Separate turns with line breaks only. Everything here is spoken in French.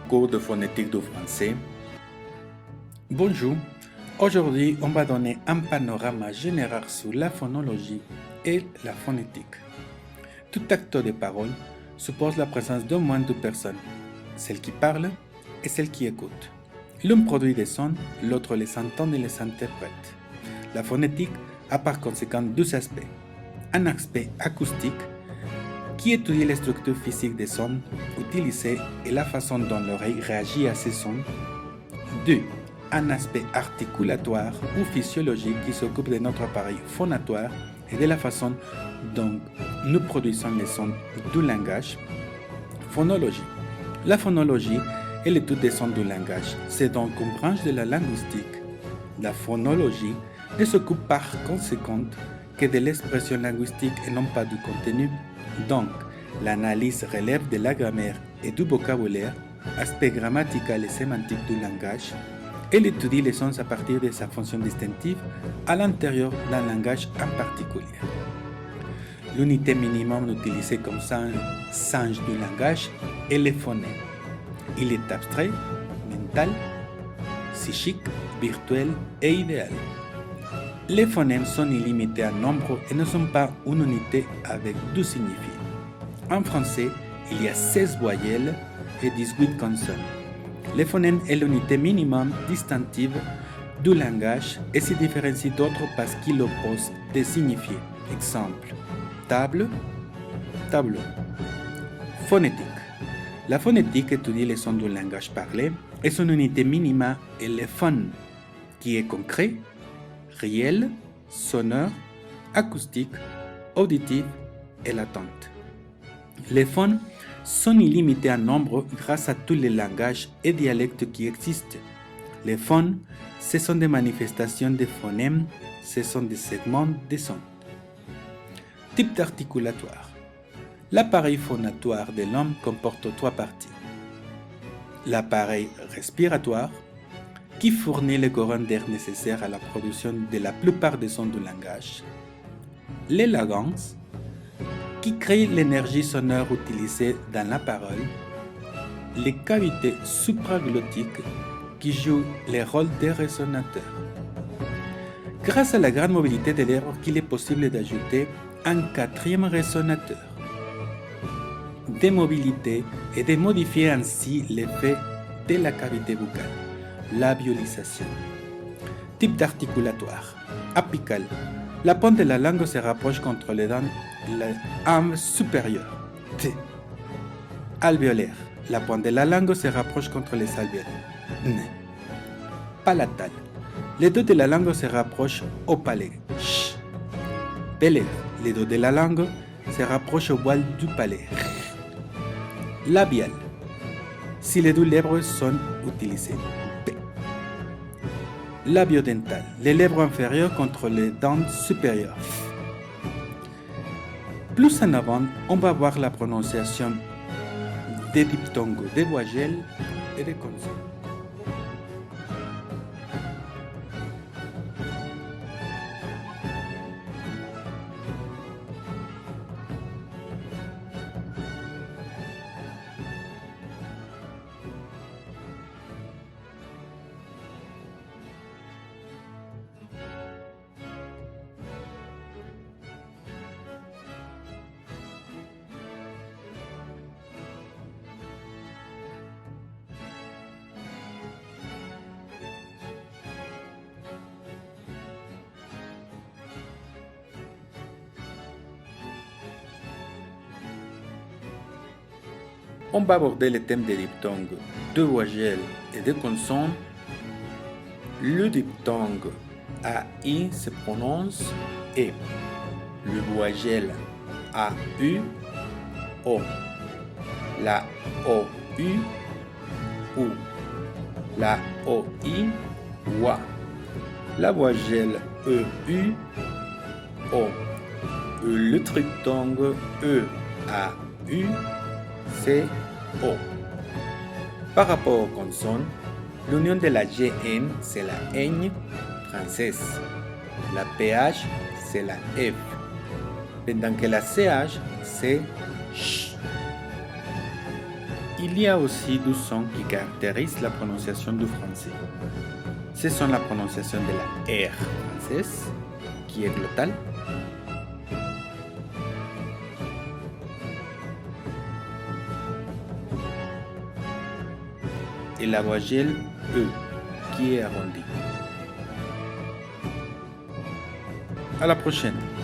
Cours de phonétique du français. Bonjour, aujourd'hui on va donner un panorama général sur la phonologie et la phonétique. Tout acteur de parole suppose la présence d'au moins deux personnes, celle qui parle et celle qui écoute. L'un produit des sons, l'autre les entend et les interprète. La phonétique a par conséquent deux aspects. Un aspect acoustique qui étudie les structures physiques des sons utilisés et la façon dont l'oreille réagit à ces sons. 2. Un aspect articulatoire ou physiologique qui s'occupe de notre appareil phonatoire et de la façon dont nous produisons les sons du langage. Phonologie. La phonologie est l'étude des sons du langage. C'est donc une branche de la linguistique. La phonologie ne s'occupe par conséquent que de l'expression linguistique et non pas du contenu. Donc, l'analyse relève de la grammaire et du vocabulaire, aspect grammatical et sémantique du langage. Elle étudie les sons à partir de sa fonction distinctive à l'intérieur d'un langage en particulier. L'unité minimum utilisée comme singe du langage est le phonème. Il est abstrait, mental, psychique, virtuel et idéal. Les phonèmes sont illimités en nombre et ne sont pas une unité avec deux signifiés. En français, il y a 16 voyelles et 18 consonnes. Les phonèmes est l'unité minimum distinctive du langage et se différencie d'autres parce qu'ils opposent des signifiés. Exemple, table, tableau. Phonétique. La phonétique étudie les sons du langage parlé et son unité minima est le phone, qui est concret, réel, sonore, acoustique, auditif et latente. Les phones sont illimités en nombre grâce à tous les langages et dialectes qui existent. Les phones, ce sont des manifestations de phonèmes, ce sont des segments de sons. Type d'articulatoire. L'appareil phonatoire de l'homme comporte trois parties. L'appareil respiratoire, qui fournit le courant d'air nécessaire à la production de la plupart des sons du langage. Les larynx, qui créent l'énergie sonore utilisée dans la parole. Les cavités supraglottiques, qui jouent le rôle des résonateurs. Grâce à la grande mobilité des lèvres, qu'il est possible d'ajouter un quatrième résonateur. Démobilité et de modifier ainsi l'effet de la cavité buccale. Labiolisation. Type d'articulatoire. Apical. La pointe de la langue se rapproche contre les dents de l'âme supérieure. T. Alvéolaire. La pointe de la langue se rapproche contre les alvéoles. N. Palatal. Les dos de la langue se rapprochent au palais. Ch. Pélaire. Les dos de la langue se rapprochent au voile du palais. Labial. Si les deux lèvres sont utilisées. Labiodental, les lèvres inférieures contre les dents supérieures. Plus en avant, on va voir la prononciation des diphtongues, des voyelles et des consonnes. On va aborder le thème des diphtongues, de voyelles et de consonnes. Le diphtongue AI se prononce E. Le voyelle AU, O. La OU, OU. La OI, OA. La voyelle EU, O. Le triphtongue EAU, C, O. Par rapport aux consonnes, l'union de la GN, c'est la ñ française. La PH, c'est la F. Pendant que la CH, c'est CH. Il y a aussi 12 sons qui caractérisent la prononciation du français. Ce sont la prononciation de la R française, qui est glottale, et la voyelle E, qui est arrondie. À la prochaine!